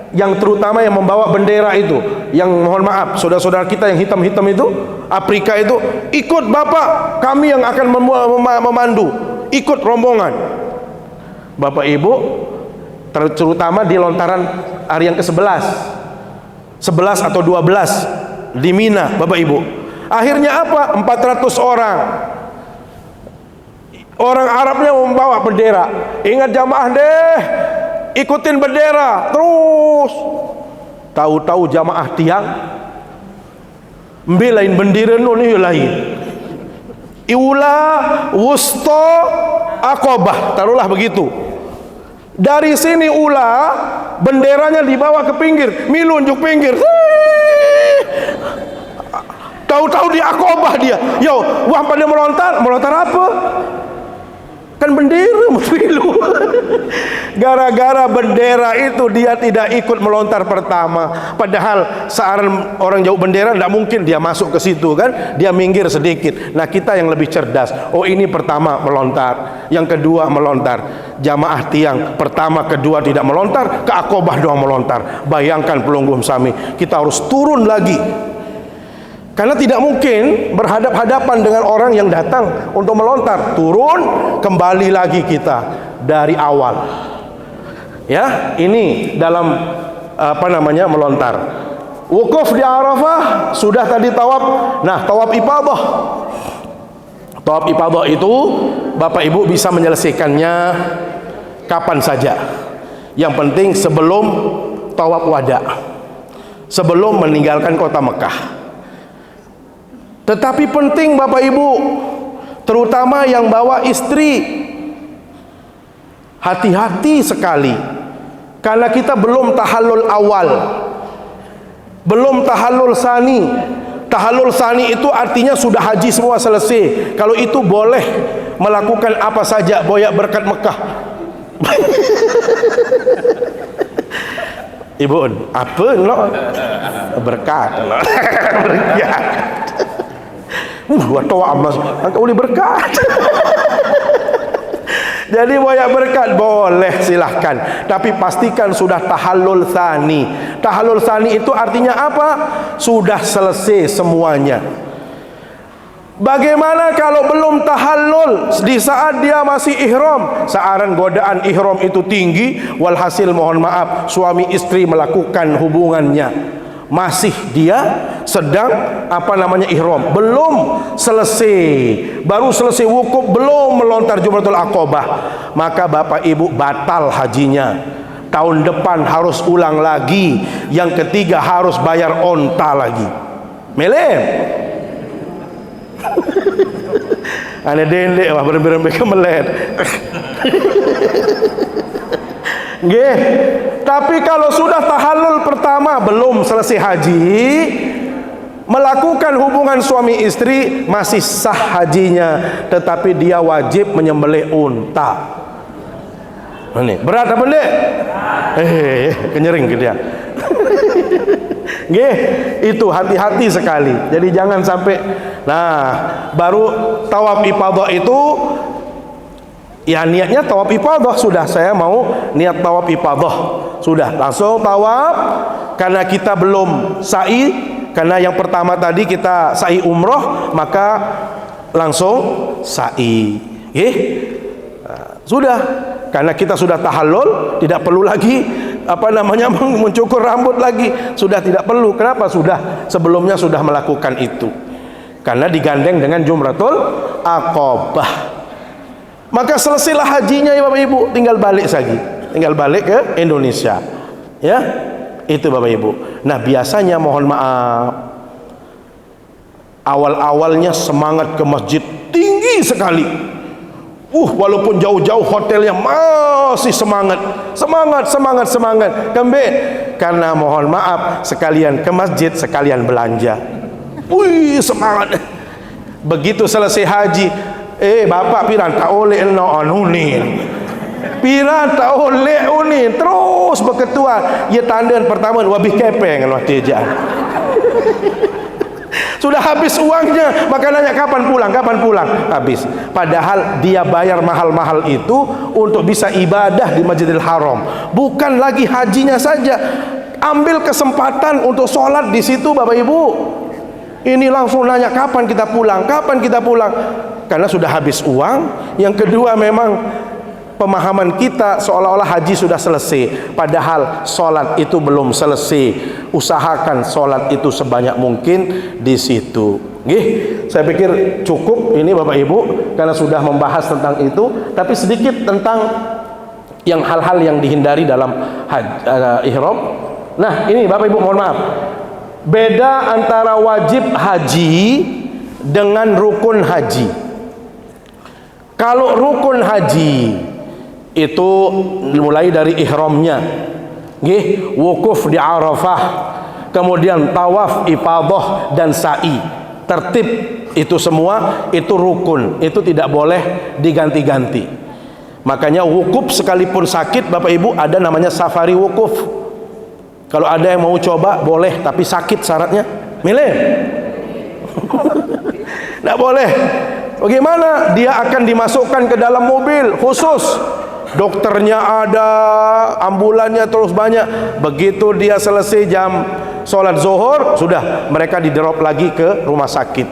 Yang terutama yang membawa bendera itu, yang mohon maaf saudara-saudara kita yang hitam-hitam itu, Afrika itu, ikut Bapak, kami yang akan memandu, ikut rombongan. Bapak Ibu, terutama di lontaran hari yang ke-11 atau 12 di Mina, Bapak Ibu, akhirnya apa? 400 orang Arabnya membawa bendera. Ingat jamaah deh, ikutin bendera terus. Tahu-tahu jamaah tiang lain bendera ini lain. Iula wusto Aqabah, taruhlah begitu. Dari sini ula benderanya dibawa ke pinggir, milunjuk pinggir. Tahu-tahu di Aqabah dia. Yo, wah pada melontar apa? Kan bendera pilu. Gara-gara bendera itu dia tidak ikut melontar pertama. Padahal seorang orang jauh bendera tidak mungkin dia masuk ke situ kan, dia minggir sedikit. Nah kita yang lebih cerdas, oh ini pertama melontar, yang kedua melontar. Jamaah tiang pertama kedua tidak melontar, ke Aqabah doang melontar. Bayangkan pelungguh sami, kita harus turun lagi. Karena tidak mungkin berhadap-hadapan dengan orang yang datang untuk melontar. Turun, kembali lagi kita dari awal. Ya, ini dalam melontar. Wukuf di Arafah sudah tadi tawaf. Nah, tawaf ifadah. Tawaf ifadah itu Bapak Ibu bisa menyelesaikannya kapan saja. Yang penting sebelum tawaf wada, sebelum meninggalkan kota Mekah. Tetapi penting Bapak Ibu, terutama yang bawa istri, hati-hati sekali, karena kita belum tahallul awal, belum tahallul sani. Tahallul sani itu artinya sudah haji semua selesai. Kalau itu boleh melakukan apa saja, boyak berkat Mekah. Ibu, apa no? Berkat. Berkat. Wato amas, engkau boleh berkat. Jadi boyak berkat boleh, silahkan, tapi pastikan sudah tahallul tsani. Tahallul tsani itu artinya apa? Sudah selesai semuanya. Bagaimana kalau belum tahallul, di saat dia masih ihram? Searan godaan ihram itu tinggi, walhasil mohon maaf suami istri melakukan hubungannya, masih dia sedang ihram, belum selesai, baru selesai wukuf, belum melontar Jumratul Aqabah, maka Bapak Ibu batal hajinya. Tahun depan harus ulang lagi. Yang ketiga harus bayar onta lagi. Melem. Ane dendek wah berembe-rembe kemelet. Nggih. Tapi kalau sudah tahallul pertama belum selesai haji, melakukan hubungan suami istri masih sah hajinya, tetapi dia wajib menyembelih unta. Ini berat apa enggak? Kenyering ke dia. Nggih, itu hati-hati sekali. Jadi jangan sampai. Nah, baru tawaf ifadah itu ya niatnya tawaf ifadah, sudah saya mau niat tawaf ifadah, sudah langsung tawaf. Karena kita belum sa'i, karena yang pertama tadi kita sa'i umroh, maka langsung sa'i. Sudah, karena kita sudah tahallul, tidak perlu lagi mencukur rambut lagi, sudah tidak perlu. Kenapa? Sudah sebelumnya sudah melakukan itu, karena digandeng dengan Jumratul Aqabah. Maka selesailah hajinya ya Bapak Ibu, tinggal balik lagi, tinggal balik ke Indonesia, ya itu Bapak Ibu. Nah biasanya mohon maaf, awal-awalnya semangat ke masjid tinggi sekali. Walaupun jauh-jauh hotelnya masih semangat. Kembali, karena mohon maaf sekalian ke masjid, sekalian belanja. Semangat. Begitu selesai haji, bapak piran tak oleh unin. Piran tak oleh unin, terus berketua. Ya tanda pertama wabih kepeng waktu aja. Sudah habis uangnya, maka nanya kapan pulang, habis. Padahal dia bayar mahal-mahal itu untuk bisa ibadah di Masjidil Haram, bukan lagi hajinya saja. Ambil kesempatan untuk sholat di situ Bapak Ibu. Ini langsung nanya kapan kita pulang, karena sudah habis uang. Yang kedua memang pemahaman kita seolah-olah haji sudah selesai, padahal sholat itu belum selesai. Usahakan sholat itu sebanyak mungkin di situ. Saya pikir cukup ini Bapak Ibu, karena sudah membahas tentang itu. Tapi sedikit tentang yang hal-hal yang dihindari dalam ihram. Nah ini Bapak Ibu mohon maaf, beda antara wajib haji dengan rukun haji. Kalau rukun haji itu mulai dari ihramnya, wukuf di Arafah, kemudian tawaf ifadah dan sa'i, tertib itu semua itu rukun, itu tidak boleh diganti-ganti. Makanya wukuf sekalipun sakit Bapak Ibu ada namanya safari wukuf. Kalau ada yang mau coba boleh, tapi sakit syaratnya milih. Tidak boleh. Bagaimana? Dia akan dimasukkan ke dalam mobil khusus, dokternya ada, ambulannya terus banyak. Begitu dia selesai jam sholat zuhur, sudah mereka di-drop lagi ke rumah sakit.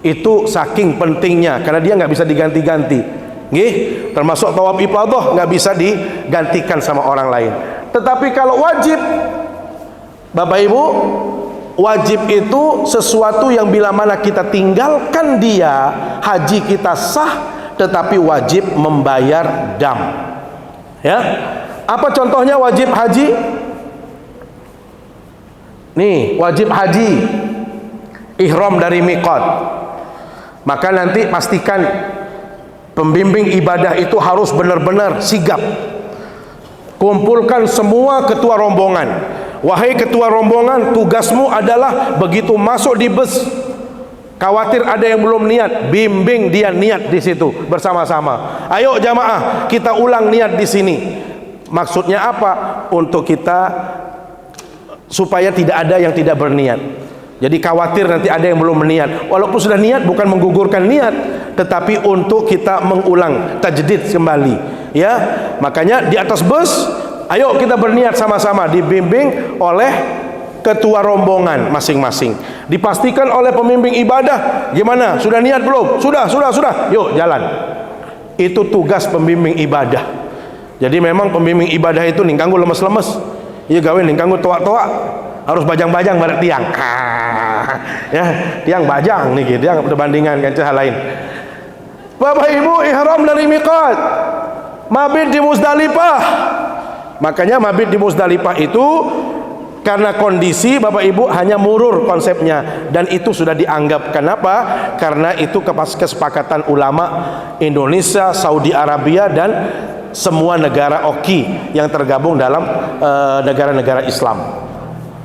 Itu saking pentingnya, karena dia nggak bisa diganti-ganti. Termasuk tawaf ifadah nggak bisa digantikan sama orang lain. Tetapi kalau wajib Bapak Ibu, wajib itu sesuatu yang bila mana kita tinggalkan dia, haji kita sah, tetapi wajib membayar dam. Ya, apa contohnya wajib haji? Nih, wajib haji ihram dari miqat. Maka nanti pastikan pembimbing ibadah itu harus benar-benar sigap. Kumpulkan semua ketua rombongan. Wahai ketua rombongan, tugasmu adalah begitu masuk di bus, khawatir ada yang belum niat, bimbing dia niat di situ bersama-sama. Ayo jamaah, kita ulang niat di sini. Maksudnya apa? Untuk kita supaya tidak ada yang tidak berniat. Jadi khawatir nanti ada yang belum berniat. Walaupun sudah niat, bukan menggugurkan niat, tetapi untuk kita mengulang, tajdid kembali. Ya, makanya di atas bus, ayo kita berniat sama-sama, dibimbing oleh ketua rombongan masing-masing. Dipastikan oleh pembimbing ibadah, gimana? Sudah niat belum? Sudah. Yuk jalan. Itu tugas pembimbing ibadah. Jadi memang pembimbing ibadah itu ningkanggu lemes-lemes. Iya gawe ningkanggu toa-toa. Harus bajang-bajang pada tiang. Ya, tiang bajang nih gitu, tiang perbandingan kan hal lain. Bapak Ibu, ihram dari miqat, mabit di Muzdalifah. Makanya mabit di Muzdalifah itu karena kondisi Bapak Ibu hanya murur konsepnya, dan itu sudah dianggap. Kenapa? Karena itu kesepakatan ulama Indonesia, Saudi Arabia, dan semua negara oki yang tergabung dalam negara-negara Islam.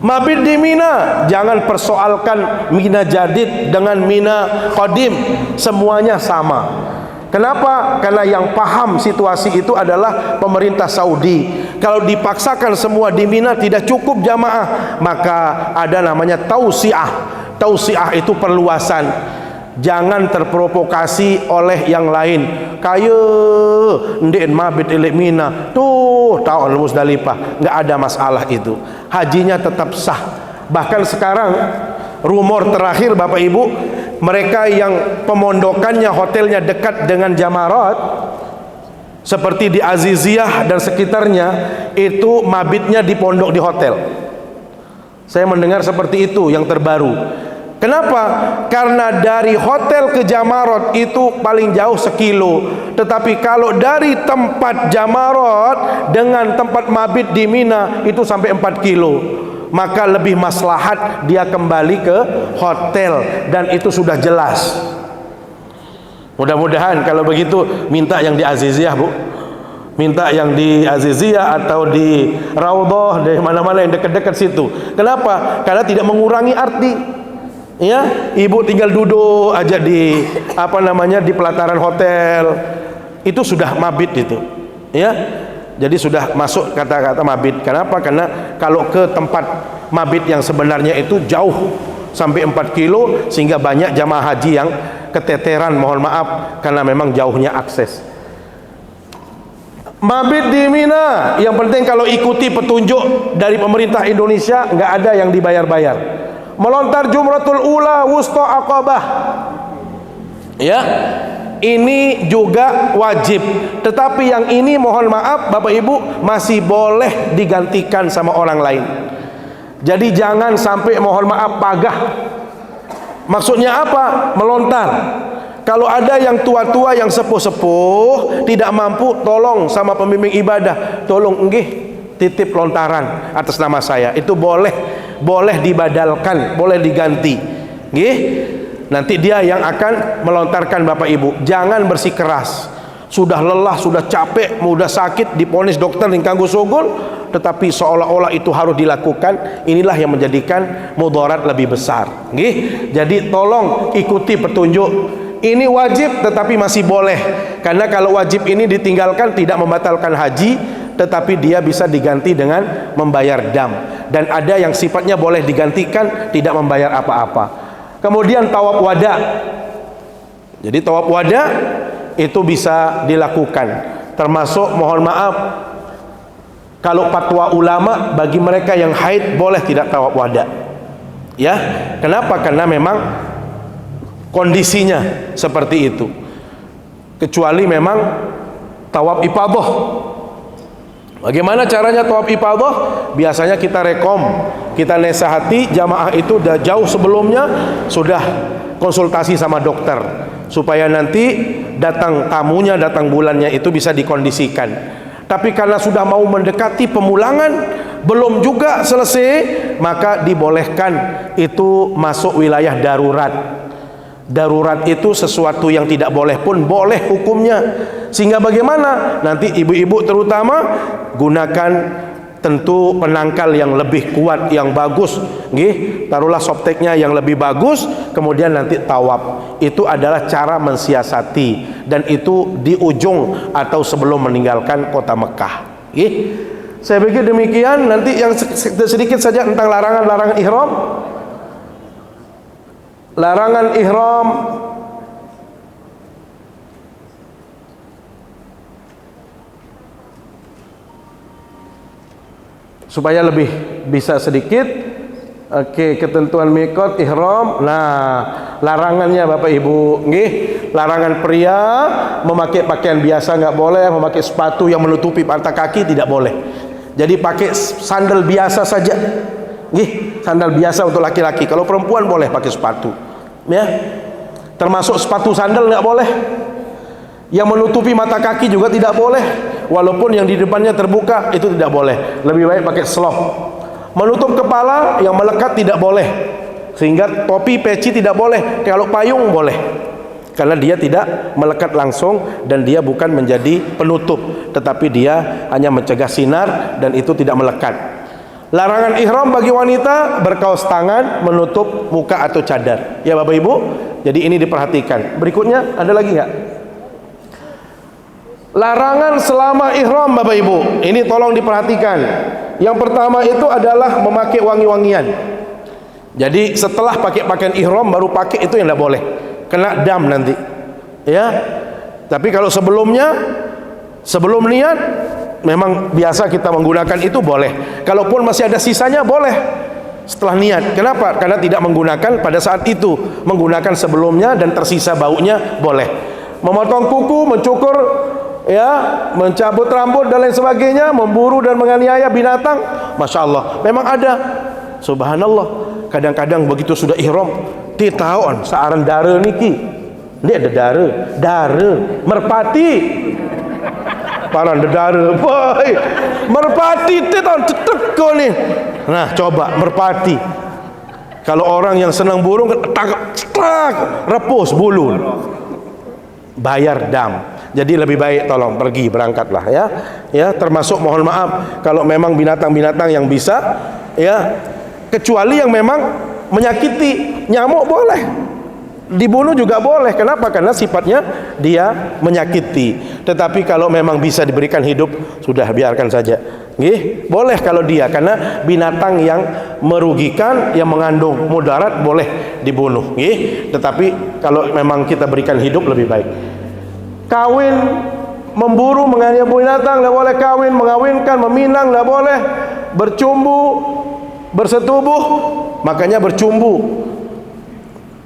Mabit di Mina, jangan persoalkan Mina Jadid dengan Mina Qadim, semuanya sama. Kenapa? Karena yang paham situasi itu adalah pemerintah Saudi. Kalau dipaksakan semua di Mina tidak cukup jamaah, maka ada namanya tausiah. Tausiah itu perluasan. Jangan terprovokasi oleh yang lain. Kayu ndek mabit ilek Mina tuh tahu Muzdalifah, nggak ada masalah itu. Hajinya tetap sah. Bahkan sekarang rumor terakhir Bapak Ibu, mereka yang pemondokannya hotelnya dekat dengan Jamarat seperti di Aziziyah dan sekitarnya, itu mabitnya di pondok di hotel. Saya mendengar seperti itu yang terbaru. Kenapa? Karena dari hotel ke Jamarat itu paling jauh 1 kilo. Tetapi kalau dari tempat Jamarat dengan tempat mabit di Mina itu sampai 4 kilo. Maka lebih maslahat dia kembali ke hotel, dan itu sudah jelas. Mudah-mudahan kalau begitu minta yang di Aziziyah, Bu. Minta yang di Aziziyah atau di Raudhah, dari mana-mana yang dekat-dekat situ. Kenapa? Karena tidak mengurangi arti. Ya, ibu tinggal duduk aja di di pelataran hotel, itu sudah mabit itu. Ya, jadi sudah masuk kata-kata mabit. Kenapa? Karena kalau ke tempat mabit yang sebenarnya itu jauh sampai 4 kilo, sehingga banyak jamaah haji yang keteteran, mohon maaf, karena memang jauhnya akses. Mabit di Mina, yang penting kalau ikuti petunjuk dari pemerintah Indonesia, nggak ada yang dibayar-bayar. Melontar jumratul ula, wusta, aqabah, ya, ini juga wajib. Tetapi yang ini mohon maaf Bapak Ibu masih boleh digantikan sama orang lain. Jadi jangan sampai mohon maaf pagah. Maksudnya apa? Melontar. Kalau ada yang tua-tua, yang sepuh-sepuh tidak mampu, tolong sama pembimbing ibadah, tolong nggih titip lontaran atas nama saya. Itu boleh dibadalkan, boleh diganti. Nggih. Nanti dia yang akan melontarkan Bapak Ibu. Jangan bersikeras. Sudah lelah, sudah capek, sudah sakit, diponis dokter ningkanggu sugul, tetapi seolah-olah itu harus dilakukan. Inilah yang menjadikan mudarat lebih besar. Nggih. Jadi tolong ikuti petunjuk. Ini wajib tetapi masih boleh. Karena kalau wajib ini ditinggalkan tidak membatalkan haji, tetapi dia bisa diganti dengan membayar dam. Dan ada yang sifatnya boleh digantikan tidak membayar apa-apa. Kemudian tawaf wada. Jadi tawaf wada itu bisa dilakukan. Termasuk mohon maaf, kalau fatwa ulama bagi mereka yang haid boleh tidak tawaf wada. Ya, kenapa? Karena memang kondisinya seperti itu. Kecuali memang tawaf ifadah. Bagaimana caranya tawaf ifadah? Biasanya kita kita nasihati jamaah itu udah jauh sebelumnya, sudah konsultasi sama dokter supaya nanti datang tamunya, datang bulannya itu bisa dikondisikan. Tapi karena sudah mau mendekati pemulangan, belum juga selesai, maka dibolehkan itu masuk wilayah darurat. Darurat itu sesuatu yang tidak boleh pun boleh hukumnya. Sehingga bagaimana? Nanti ibu-ibu terutama gunakan tentu penangkal yang lebih kuat, yang bagus, nggih. Taruhlah softteknya yang lebih bagus, kemudian nanti tawaf. Itu adalah cara mensiasati, dan itu di ujung atau sebelum meninggalkan kota Mekah, nggih. Saya pikir demikian. Nanti yang sedikit saja tentang larangan-larangan ihram. Larangan ihram supaya lebih bisa sedikit. Oke, ketentuan mikot ihram. Nah, larangannya Bapak Ibu, nggih. Larangan pria memakai pakaian biasa nggak boleh, memakai sepatu yang menutupi mata kaki tidak boleh. Jadi pakai sandal biasa saja. Nggih, sandal biasa untuk laki-laki. Kalau perempuan boleh pakai sepatu, ya. Termasuk sepatu sandal nggak boleh. Yang menutupi mata kaki juga tidak boleh. Walaupun yang di depannya terbuka itu tidak boleh. Lebih baik pakai slop. Menutup kepala yang melekat tidak boleh. Sehingga topi, peci tidak boleh. Kalau payung boleh, karena dia tidak melekat langsung dan dia bukan menjadi penutup, tetapi dia hanya mencegah sinar dan itu tidak melekat. Larangan ihram bagi wanita berkaos tangan, menutup muka atau cadar. Ya Bapak Ibu, jadi ini diperhatikan. Berikutnya ada lagi nggak? Larangan selama ihram Bapak Ibu, ini tolong diperhatikan. Yang pertama itu adalah memakai wangi-wangian. Jadi setelah pakai pakaian ihram baru pakai, itu yang tidak boleh, kena dam nanti, ya. Tapi kalau sebelumnya, sebelum niat, memang biasa kita menggunakan itu boleh. Kalaupun masih ada sisanya boleh setelah niat. Kenapa? Karena tidak menggunakan pada saat itu, menggunakan sebelumnya dan tersisa baunya boleh. Memotong kuku, mencukur, ya, mencabut rambut dan lain sebagainya, memburu dan menganiaya binatang, masya Allah, memang ada. Subhanallah. Kadang-kadang begitu sudah ihram, titaon saaran dara niki. Ini ada dara, merpati. Paran dedara, boy, merpati titaon cetek ni. Nah, coba merpati. Kalau orang yang senang burung, tak repus bulu, bayar dam. Jadi lebih baik tolong pergi, berangkatlah, ya. Ya, termasuk mohon maaf kalau memang binatang-binatang yang bisa, ya, kecuali yang memang menyakiti. Nyamuk boleh dibunuh juga boleh. Kenapa? Karena sifatnya dia menyakiti. Tetapi kalau memang bisa diberikan hidup, sudah biarkan saja. Nggih, boleh kalau dia, karena binatang yang merugikan, yang mengandung mudarat boleh dibunuh. Nggih, tetapi kalau memang kita berikan hidup lebih baik. Kawin, memburu, menganiaya binatang tidak boleh. Kawin, mengawinkan, meminang tidak boleh. Bercumbu, bersetubuh, makanya bercumbu.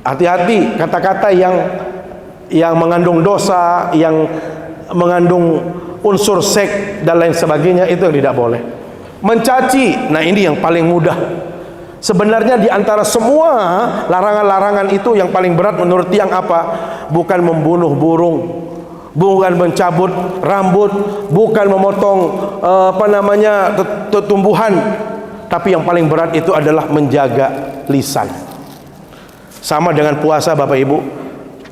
Hati-hati kata-kata yang mengandung dosa, yang mengandung unsur seks dan lain sebagainya, itu yang tidak boleh. Mencaci, nah ini yang paling mudah. Sebenarnya di antara semua larangan-larangan itu yang paling berat menurut tiang apa? Bukan membunuh burung, bukan mencabut rambut, bukan memotong tumbuhan, tapi yang paling berat itu adalah menjaga lisan. Sama dengan puasa Bapak Ibu,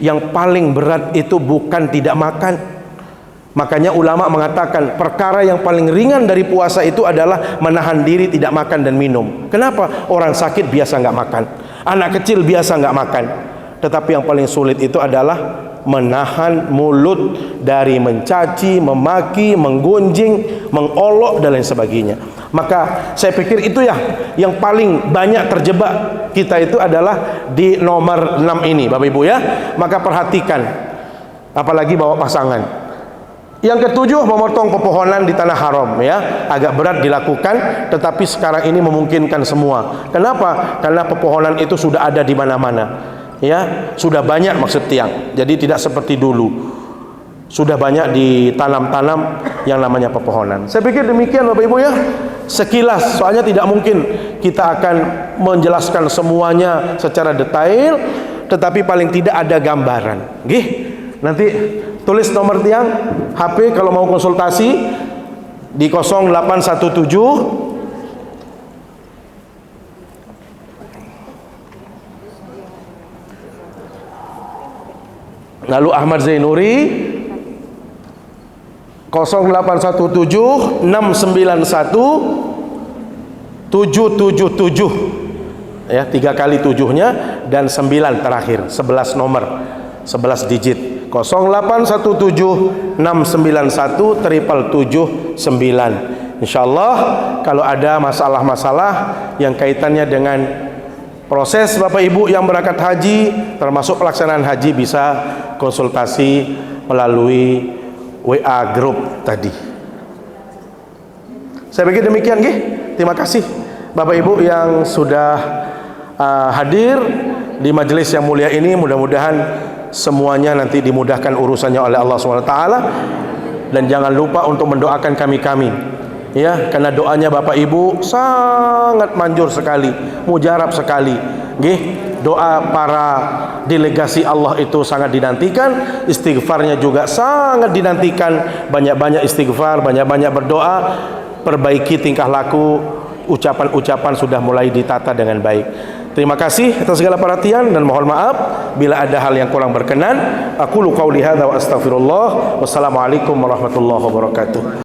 yang paling berat itu bukan tidak makan. Makanya ulama mengatakan perkara yang paling ringan dari puasa itu adalah menahan diri tidak makan dan minum. Kenapa? Orang sakit biasa nggak makan, anak kecil biasa nggak makan. Tetapi yang paling sulit itu adalah menahan mulut dari mencaci, memaki, menggunjing, mengolok dan lain sebagainya. Maka saya pikir itu ya yang paling banyak terjebak kita itu adalah di nomor 6 ini Bapak Ibu, ya. Maka perhatikan, apalagi bawa pasangan. Yang ketujuh, memotong pepohonan di tanah haram, ya. Agak berat dilakukan, tetapi sekarang ini memungkinkan semua. Kenapa? Karena pepohonan itu sudah ada di mana-mana, ya. Sudah banyak maksud tiang. Jadi tidak seperti dulu. sudah banyak ditanam-tanam yang namanya pepohonan. Saya pikir demikian Bapak Ibu ya, sekilas, soalnya tidak mungkin kita akan menjelaskan semuanya secara detail, tetapi paling tidak ada gambaran. Gih, nanti tulis nomor tiang HP kalau mau konsultasi di 0817 lalu Ahmad Zainuri 0817 691 777 ya, 3 kali 7-nya dan 9 terakhir, 11 nomor, 11 digit. 0817 691 777 9. Insyaallah kalau ada masalah-masalah yang kaitannya dengan proses Bapak Ibu yang berangkat haji, termasuk pelaksanaan haji, bisa konsultasi melalui WA grup tadi. Saya pikir demikian nggih. Terima kasih Bapak Ibu yang sudah hadir di majelis yang mulia ini. Mudah-mudahan semuanya nanti dimudahkan urusannya oleh Allah SWT. Dan jangan lupa untuk mendoakan kami-kami ya, karena doanya Bapak Ibu sangat manjur sekali, mujarab sekali nggih. Doa para delegasi Allah itu sangat dinantikan, istighfarnya juga sangat dinantikan. Banyak-banyak istighfar, banyak-banyak berdoa, perbaiki tingkah laku, ucapan-ucapan sudah mulai ditata dengan baik. Terima kasih atas segala perhatian dan mohon maaf bila ada hal yang kurang berkenan. Aqulu qauli hadza wa astaghfirullah. Wassalamualaikum warahmatullahi wabarakatuh.